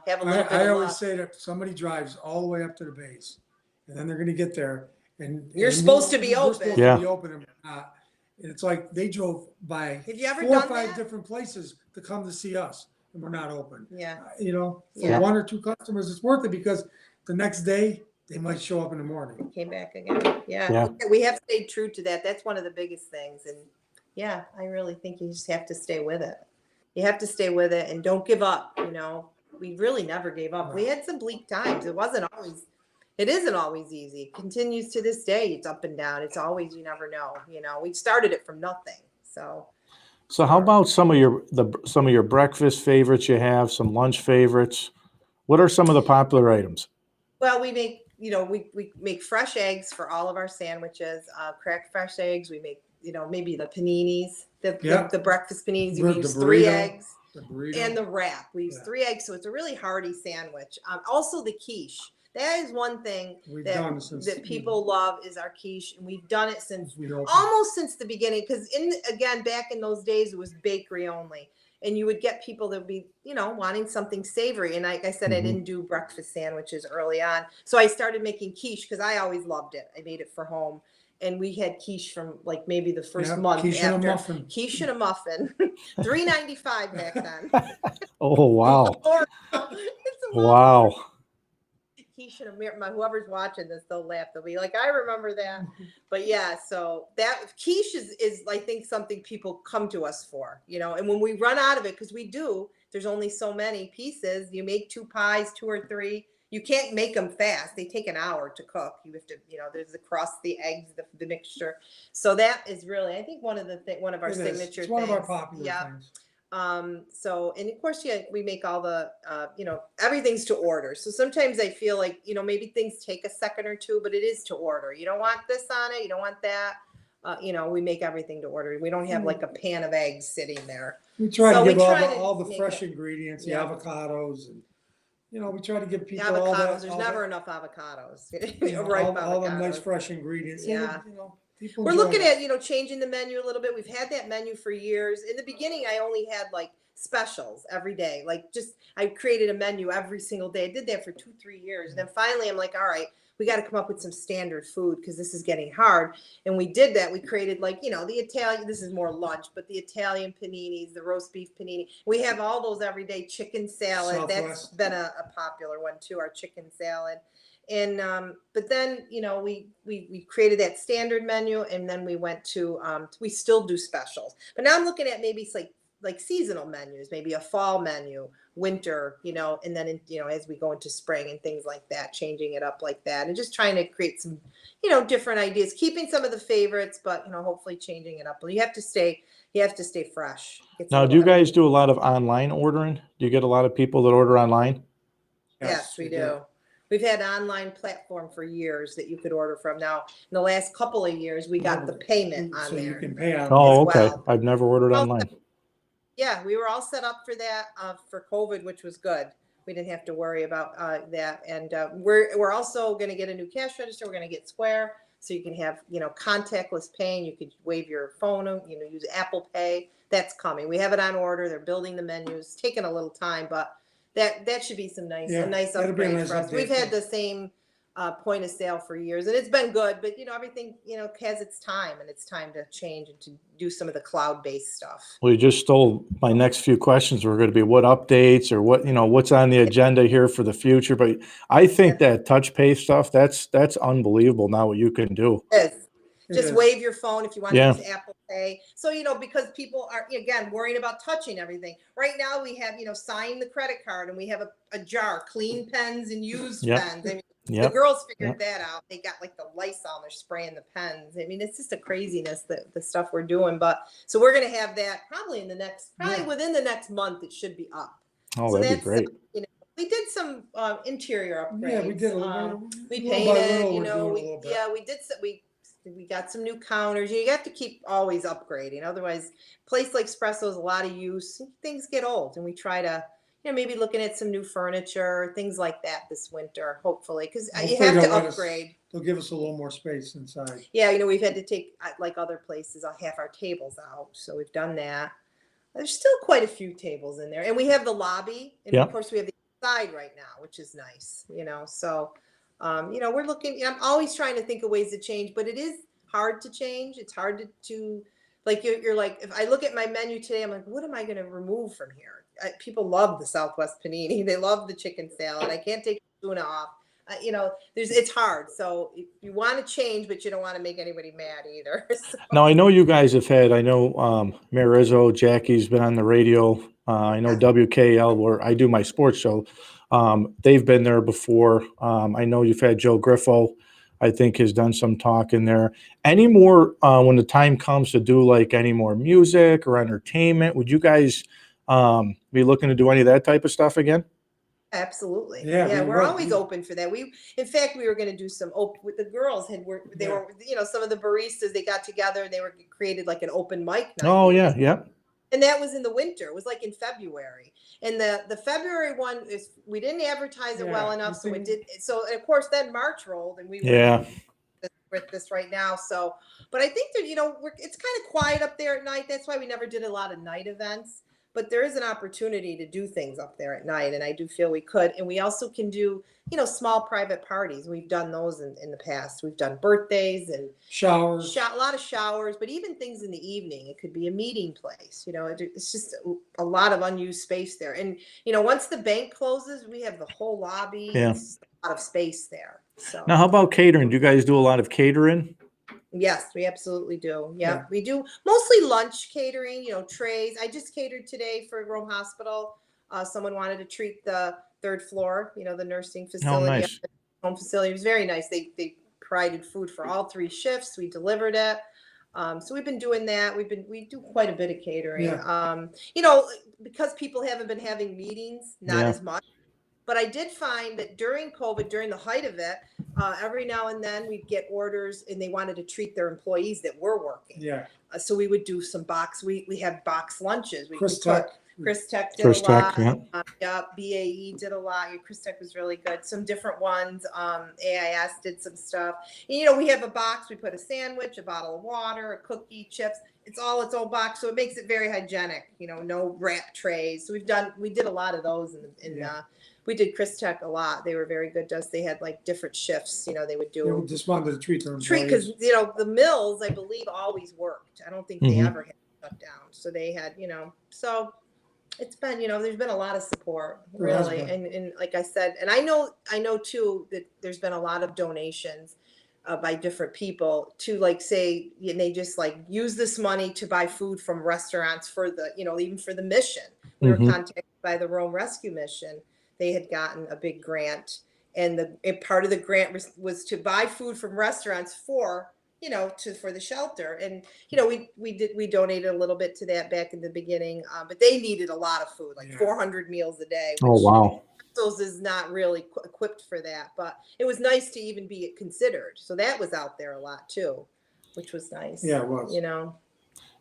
have a little bit. I always say that somebody drives all the way up to the base, and then they're going to get there. And you're supposed to be open. Supposed to be open and not. And it's like they drove by 4 or 5 different places to come to see us, and we're not open. Yeah. For 1 or 2 customers, it's worth it, because the next day they might show up in the morning. Came back again. Yeah. We have stayed true to that. That's one of the biggest things. And yeah, I really think you just have to stay with it. You have to stay with it and don't give up. We really never gave up. We had some bleak times. It isn't always easy. It continues to this day. It's up and down. It's always, you never know. We started it from nothing. So So how about some of your breakfast favorites you have, some lunch favorites? What are some of the popular items? Well, we make, we make fresh eggs for all of our sandwiches, cracked fresh eggs. We make, maybe the paninis, the breakfast paninis. You use 3 eggs and the wrap. We use 3 eggs. So it's a really hearty sandwich. Also the quiche. That is one thing that people love is our quiche. And we've done it almost since the beginning. Because back in those days, it was bakery only. And you would get people that would be, wanting something savory. And like I said, I didn't do breakfast sandwiches early on. So I started making quiche because I always loved it. I made it for home. And we had quiche from like maybe the first month quiche after. And a muffin. Quiche and a muffin. $3.95 back then. Oh, wow. It's a muffin. Wow. Quiche and a whoever's watching this, they'll laugh. They'll be like, I remember that. But yeah, so that quiche is I think something people come to us for, and when we run out of it, because there's only so many pieces. You make 2 pies, 2 or 3. You can't make them fast. They take an hour to cook. You have to, there's the crust, the eggs, the mixture. So that is really, I think one of our signature things. It's one of our popular things. So, and of course, we make all the, everything's to order. So sometimes I feel like, maybe things take a second or two, but it is to order. You don't want this on it. You don't want that. We make everything to order. We don't have like a pan of eggs sitting there. We try to give all the fresh ingredients, the avocados, and we try to give people avocados. There's never enough avocados. All the nice fresh ingredients. Yeah. We're looking at, changing the menu a little bit. We've had that menu for years. In the beginning, I only had like specials every day. I created a menu every single day. I did that for 2-3 years. And then finally I'm like, all right, we got to come up with some standard food because this is getting hard. And we did that. We created the Italian, this is more lunch, but the Italian paninis, the roast beef panini. We have all those every day. Chicken salad. Southwest. That's been a popular one too, our chicken salad. And but then we created that standard menu, and then we went to we still do specials, but now I'm looking at maybe it's like seasonal menus, maybe a fall menu, winter, and then as we go into spring and things like that, changing it up like that, and just trying to create some different ideas, keeping some of the favorites, but hopefully changing it up. You have to stay fresh. Now, do you guys do a lot of online ordering? Do you get a lot of people that order online? Yes, we do. We've had an online platform for years that you could order from. Now, in the last couple of years, we got the payment on so there. You can pay on. Oh, okay. Well. I've never ordered online. Yeah, we were all set up for that for COVID, which was good. We didn't have to worry about that. And we're also going to get a new cash register. We're going to get Square, so you can have contactless paying. You could wave your phone. Use Apple Pay. That's coming. We have it on order. They're building the menus. Taking a little time, but. That should be a nice upgrade for us. We've had the same point of sale for years, and it's been good. But everything has its time, and it's time to change and to do some of the cloud-based stuff. Well, you just stole my next few questions. We're going to be what updates or what's on the agenda here for the future. But I think that touch pay stuff that's unbelievable. Now what you can do. It is. Just wave your phone if you want to use Apple Pay. So, because people are, again, worrying about touching everything. Right now we have, sign the credit card, and we have a jar, clean pens and used pens. I mean, the girls figured that out. They got like the Lysol, they're spraying the pens. I mean, it's just a craziness, the stuff we're doing. But so we're going to have that probably within the next month, it should be up. Oh, that'd be great. We did some interior upgrades. Yeah, we did. We painted, we did some, we got some new counters. You have to keep always upgrading. Otherwise, a place like Spressos, a lot of use, things get old. And we try to, maybe looking at some new furniture, things like that this winter, hopefully. Because you have to upgrade. They'll give us a little more space inside. Yeah, we've had to take, like other places, half our tables out. So we've done that. There's still quite a few tables in there. And we have the lobby. And of course, we have the side right now, which is nice, So... we're looking, I'm always trying to think of ways to change, but it is hard to change. It's hard to like, you're like, if I look at my menu today, I'm like, what am I going to remove from here? People love the Southwest panini. They love the chicken salad. I can't take the tuna off. It's hard. So you want to change, but you don't want to make anybody mad either. So. Now, I know you guys have had, Mayor Rizzo, Jackie's been on the radio. I know WKL, where I do my sports show. They've been there before. I know you've had Joe Griffo. I think has done some talking there. Any more when the time comes to do like any more music or entertainment? Would you guys be looking to do any of that type of stuff again? Absolutely. Yeah, Yeah, we we're would. always open for that. In fact, we were going to do some with the girls they Yeah. were, some of the baristas, they got together and they were created like an open mic night. Oh yeah, yeah. And that was in the winter. It was like in February. And the February one we didn't advertise it well enough. So it did. So of course then March rolled and we were with this right now. So, but I think that, it's kind of quiet up there at night. That's why we never did a lot of night events. But there is an opportunity to do things up there at night, and I do feel we could. And we also can do, small private parties. We've done those in the past. We've done birthdays and showers, a lot of showers, but even things in the evening. It could be a meeting place. It's just a lot of unused space there. And once the bank closes, we have the whole lobby. Yeah. It's a lot of space there. So now, how about catering? Do you guys do a lot of catering? Yes, we absolutely do. Yeah, we do mostly lunch catering, trays. I just catered today for Rome Hospital. Someone wanted to treat the third floor, the nursing facility, nice. home facility. It was very nice. They provided food for all 3 shifts. We delivered it. So we've been doing that. We do quite a bit of catering. Yeah. Because people haven't been having meetings, not as much. But I did find that during COVID, during the height of it, every now and then we'd get orders and they wanted to treat their employees that were working. Yeah. So we would do some we have box lunches. Chris Tech did a lot. Yeah. BAE did a lot. Chris Tech was really good. Some different ones. AIS did some stuff. And, we have a box. We put a sandwich, a bottle of water, a cookie, chips. It's all its own box. So it makes it very hygienic, no wrap trays. So we did a lot of those we did Chris Tech a lot. They were very good to us. They had like different shifts, they would do. They just wanted to treat their employees. Because, the mills, I believe, always worked. I don't think they ever had shut down. So they had, so it's been, there's been a lot of support, really. And like I said, and I know too, that there's been a lot of donations by different people to say, and they just use this money to buy food from restaurants for the, even for the mission. We were contacted by the Rome Rescue Mission. They had gotten a big grant, and part of the grant was to buy food from restaurants for the shelter. And we donated a little bit to that back in the beginning, but they needed a lot of food, 400 meals a day. Oh wow! Spressos is not really equipped for that, but it was nice to even be considered. So that was out there a lot too, which was nice. Yeah, it was.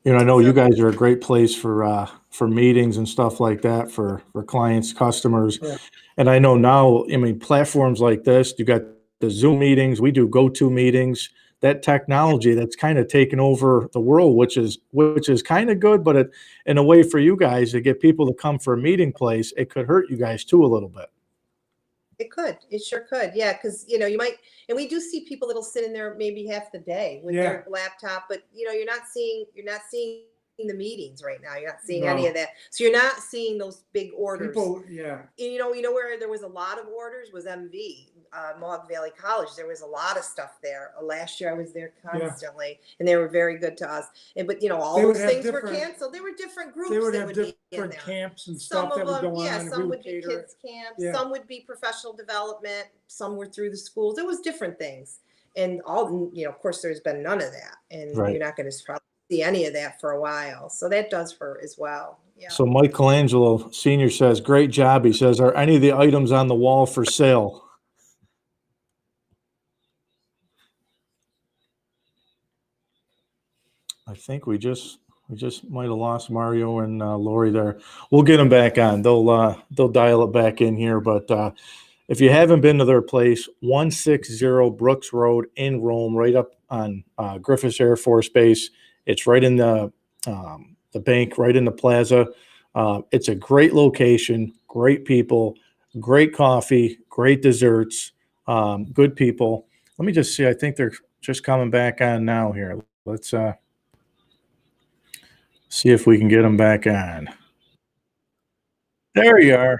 I know you guys are a great place for meetings and stuff like that for clients, customers. Yeah. And I know now, platforms like this, you got the Zoom meetings, we do go-to meetings, that technology that's kind of taken over the world, which is kind of good, but in a way for you guys to get people to come for a meeting place, it could hurt you guys too a little bit. It could. It sure could. Yeah, because you might, and we do see people that'll sit in there maybe half the day with their laptop, but you're not seeing the meetings right now. You're not seeing any of that. So you're not seeing those big orders. People, And where there was a lot of orders was MV, Mohawk Valley College. There was a lot of stuff there. Last year I was there constantly, and they were very good to us. But all those things were canceled. There were different groups. They would that have would be different in there. camps and stuff that would go on. Some would be kids camps. Yeah. Some would be professional development. Some were through the schools. It was different things, and of course, there's been none of that, and you're not going to probably see any of that for a while. So that does hurt as well. Yeah. So Michaelangelo Senior says, "Great job." He says, "Are any of the items on the wall for sale?" I think we just might have lost Mario and Lori there. We'll get them back on. They'll dial it back in here. But if you haven't been to their place, 160 Brooks Road in Rome, right up on Griffiths Air Force Base. It's right in the bank, right in the plaza. It's a great location, great people, great coffee, great desserts, good people. Let me just see. I think they're just coming back on now here. Let's see if we can get them back on. There you are.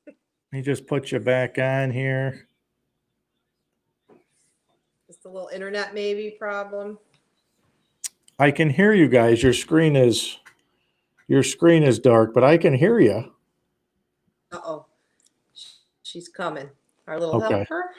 Let me just put you back on here. Just a little internet maybe problem. I can hear you guys. Your screen is dark, but I can hear you. Uh-oh. She's coming. Our little helper.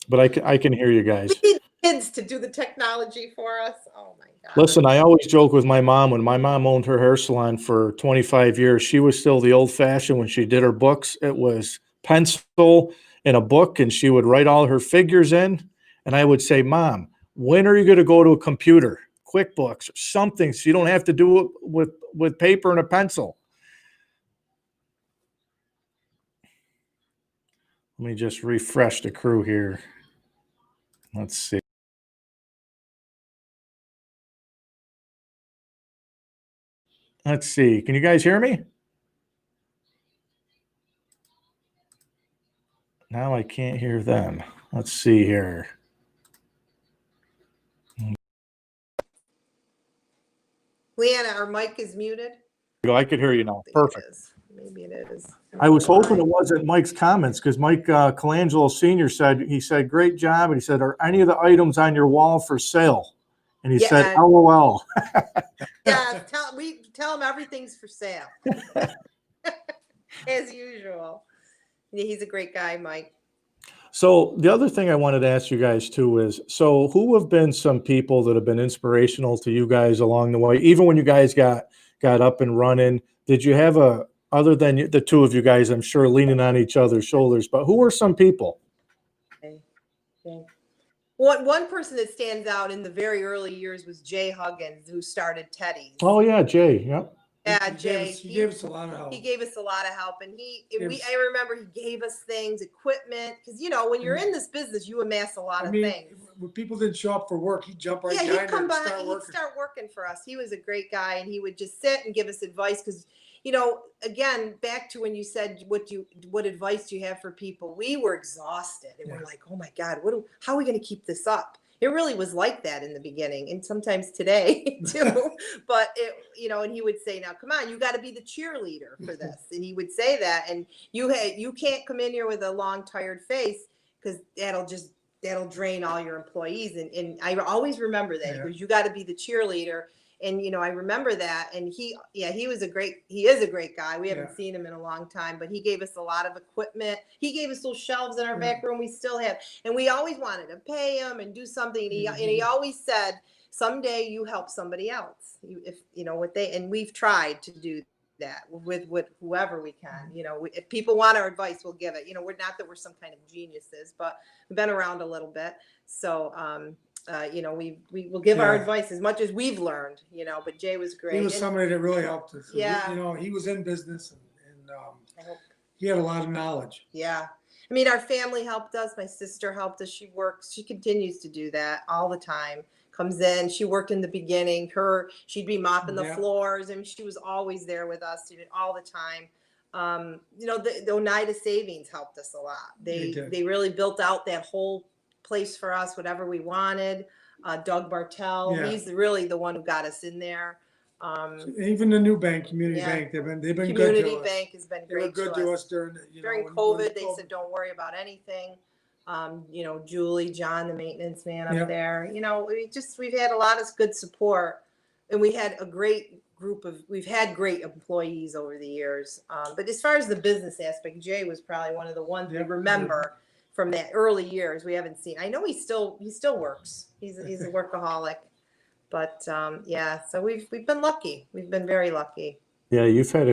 but I can hear you guys. We need kids to do the technology for us. Oh my God. Listen, I always joke with my mom. When my mom owned her hair salon for 25 years, she was still the old fashioned when she did her books. It was pencil and a book, and she would write all her figures in. And I would say, Mom, when are you going to go to a computer, QuickBooks, or something, so you don't have to do it with paper and a pencil? Let me just refresh the crew here. Let's see. Let's see. Can you guys hear me? Now I can't hear them. Let's see here. Leanna, our mic is muted. I could hear you now. Perfect. Maybe it is. I was hoping it wasn't Mike's comments, because Michaelangelo Senior said, great job. And he said, are any of the items on your wall for sale? And he said, LOL. Yeah, tell him everything's for sale. As usual. Yeah, he's a great guy, Mike. So the other thing I wanted to ask you guys too is, so who have been some people that have been inspirational to you guys along the way, even when you guys got up and running? Did you have other than the two of you guys, I'm sure, leaning on each other's shoulders, but who were some people? Okay. One person that stands out in the very early years was Jay Huggins, who started Teddy's. Oh yeah, Jay. Yep. Yeah, Jay. He gave us a lot of help. He gave us a lot of help, and I remember he gave us things, equipment, because when you're in this business, you amass a lot of things. When people didn't show up for work, he'd jump right behind. Yeah, he'd come by. He'd start working for us. He was a great guy, and he would just sit and give us advice. Because again, back to when you said what advice do you have for people? We were exhausted, and we're like, oh my God, how are we going to keep this up? It really was like that in the beginning, and sometimes today too. But and he would say, "Now, come on, you got to be the cheerleader for this." And he would say that, and you can't come in here with a long, tired face, because that'll drain all your employees. And I always remember that, because you got to be the cheerleader. And I remember that, and he is a great guy. We haven't seen him in a long time, but he gave us a lot of equipment. He gave us those shelves in our back room we still have, and we always wanted to pay him and do something. And he always said, someday you help somebody else. And we've tried to do that with whoever we can. If people want our advice, we'll give it. We're not that we're some kind of geniuses, but we've been around a little bit, so we will give our advice as much as we've learned, but Jay was great. He was somebody that really helped us. Yeah. He was in business, and he had a lot of knowledge. Yeah. Our family helped us. My sister helped us. She continues to do that all the time. Comes in. She worked in the beginning. She'd be mopping the floors, and she was always there with us all the time. The Oneida Savings helped us a lot. They really built out that whole place for us, whatever we wanted. Doug Bartell, he's really the one who got us in there. Even the new bank, Community Bank, they've been good to us. Community Bank has been great. They were good to us during COVID. They said don't worry about anything. Julie, John, the maintenance man up there. We've had a lot of good support, and we had a great we've had great employees over the years. But as far as the business aspect, Jay was probably one of the ones we remember from that early years. We haven't seen. I know he still works. He's a workaholic. But so we've been lucky. We've been very lucky. Yeah, you've had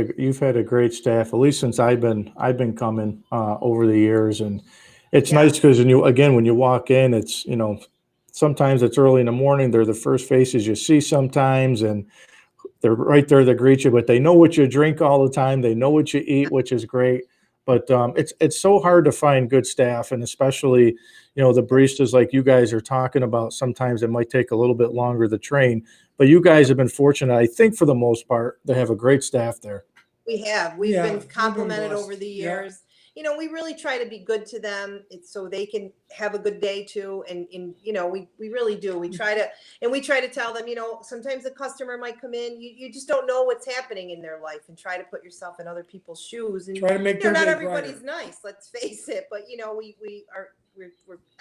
a great staff, at least since I've been coming over the years, and it's nice because when you walk in, it's sometimes it's early in the morning. They're the first faces you see sometimes, and they're right there to greet you. But they know what you drink all the time. They know what you eat, which is great. But it's so hard to find good staff, and especially the baristas like you guys are talking about. Sometimes it might take a little bit longer to train, but you guys have been fortunate, I think, for the most part, to have a great staff there. We've been complimented over the years. We really try to be good to them so they can have a good day too. And we really do. We try to tell them, sometimes a customer might come in, you just don't know what's happening in their life, and try to put yourself in other people's shoes. And try to make not everybody's nice, let's face it. But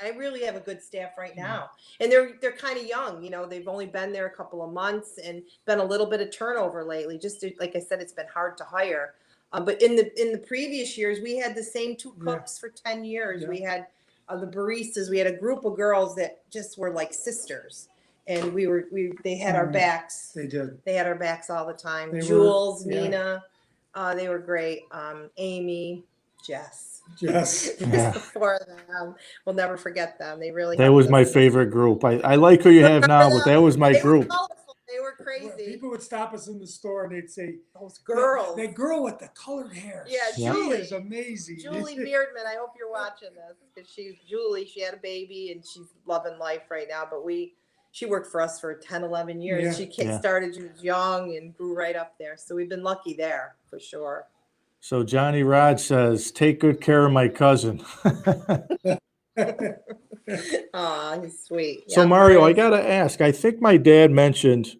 I really have a good staff right now, and they're kind of young. They've only been there a couple of months, and been a little bit of turnover lately. Like I said, it's been hard to hire. But in the previous years, we had the same two cooks for 10 years. We had the baristas, we had a group of girls that just were like sisters. And they had our backs. They did. They had our backs all the time. They Jules, were, yeah. Nina, they were great. Amy, Jess. Yes. Just the four of them. We'll never forget them. They really. That was my favorite group. I like who you have now, but that was my group. They were crazy. People would stop us in the store and they'd say, "Those girls." That girl with the colored hair. Yeah, she Julie is amazing. Julie Beardman. I hope you're watching this because she's Julie. She had a baby and she's loving life right now. But she worked for us for 10, 11 years. Yeah. She started, she was young and grew right up there. So we've been lucky there for sure. So Johnny Rod says, take good care of my cousin. Aw, he's sweet. So Yeah, Mario, I got to ask, I think my dad mentioned,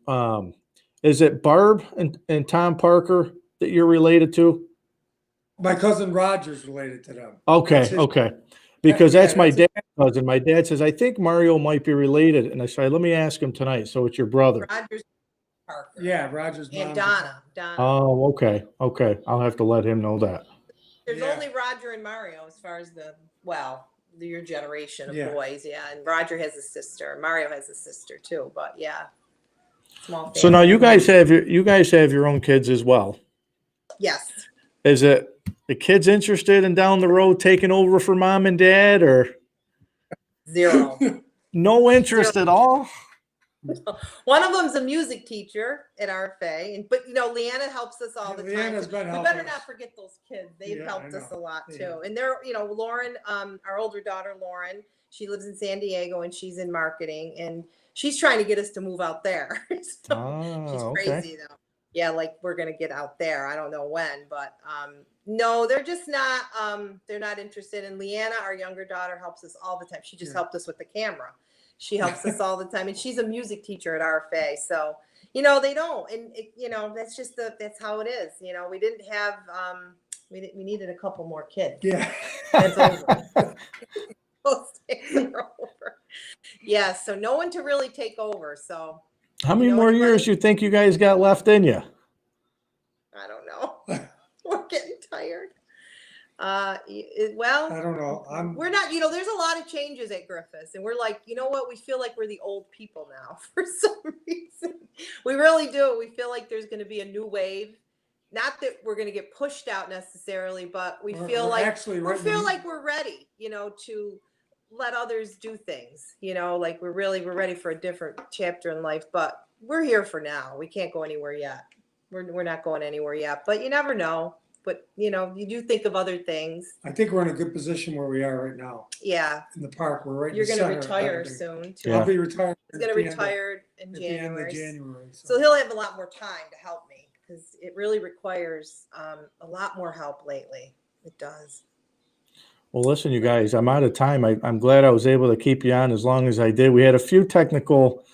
is it Barb and Tom Parker that you're related to? My cousin Roger's related to them. Okay. Okay. Because that's my dad's cousin. My dad says, I think Mario might be related. And I said, let me ask him tonight. So it's your brother. Roger's Parker. Yeah, Roger's mom. And Donna. Oh, okay. Okay. I'll have to let him know that. There's only Roger and Mario as far as your generation of boys. Yeah. And Roger has a sister. Mario has a sister too. But yeah. Small family. So now you guys have your own kids as well. Yes. Is it the kids interested in down the road taking over for mom and dad, or zero? No interest at all? One of them's a music teacher at RFA, but Leanna helps us all the time. We better not forget those kids. They've helped us a lot too. And they're, Lauren, our older daughter, Lauren, she lives in San Diego and she's in marketing and she's trying to get us to move out there. She's crazy though. Yeah, like we're gonna get out there. I don't know when, but no, they're just not. They're not interested. And Leanna, our younger daughter, helps us all the time. She just helped us with the camera. She helps us all the time, and she's a music teacher at RFA. So they don't, and that's just that's how it is. We didn't have. We needed a couple more kids. Yeah, that's over. Those days are over. Yeah, so no one to really take over. So. How many more years do you think you guys got left in you? I don't know. We're getting tired. Well, I don't know. We're not, there's a lot of changes at Griffiths and we're like, you know what? We feel like we're the old people now for some reason. We really do. We feel like there's going to be a new wave. Not that we're going to get pushed out necessarily, but we feel like we're ready, to let others do things, like we're ready for a different chapter in life, but we're here for now. We can't go anywhere yet. We're not going anywhere yet, but you never know. But you do think of other things. I think we're in a good position where we are right now. Yeah. In the park, we're right. You're going to retire soon too. I'll be retired. He's going to retire in January. At the end of January. So he'll have a lot more time to help me because it really requires a lot more help lately. It does. Well, listen, you guys, I'm out of time. I'm glad I was able to keep you on as long as I did. We had a few technical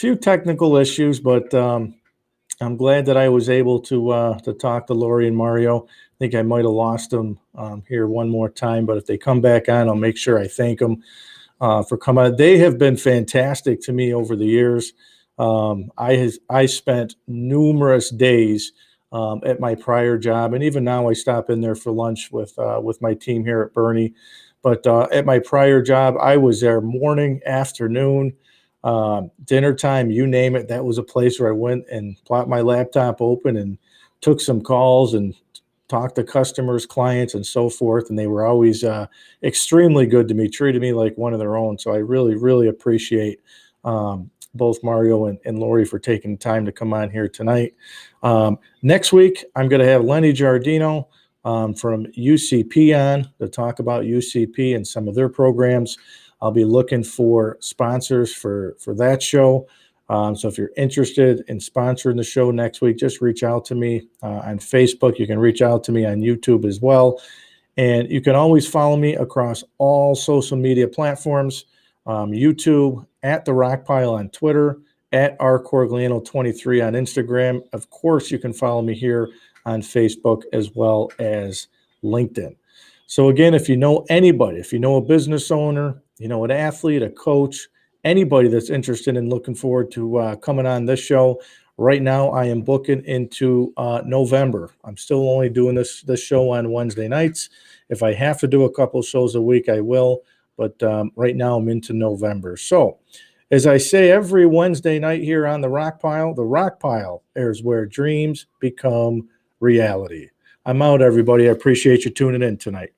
issues, but I'm glad that I was able to talk to Lori and Mario. I think I might have lost them here one more time, but if they come back on, I'll make sure I thank them for coming on. They have been fantastic to me over the years. I spent numerous days at my prior job, and even now I stop in there for lunch with my team here at Bernie. But at my prior job, I was there morning, afternoon, dinner time, you name it. That was a place where I went and plopped my laptop open and took some calls and talked to customers, clients, and so forth. And they were always extremely good to me, treated me like one of their own. So I really, really appreciate both Mario and Lori for taking the time to come on here tonight. Next week, I'm going to have Lenny Giardino from UCP on to talk about UCP and some of their programs. I'll be looking for sponsors for that show. So if you're interested in sponsoring the show next week, just reach out to me on Facebook. You can reach out to me on YouTube as well. And you can always follow me across all social media platforms, YouTube, at The Rock Pile on Twitter, at rcorgliano23 on Instagram. Of course, you can follow me here on Facebook as well as LinkedIn. So again, if you know anybody, if you know a business owner, an athlete, a coach, anybody that's interested in looking forward to coming on this show, right now I am booking into November. I'm still only doing this show on Wednesday nights. If I have to do a couple shows a week, I will. but right now I'm into November. So as I say every Wednesday night here on the Rock Pile is where dreams become reality. I'm out, everybody. I appreciate you tuning in tonight.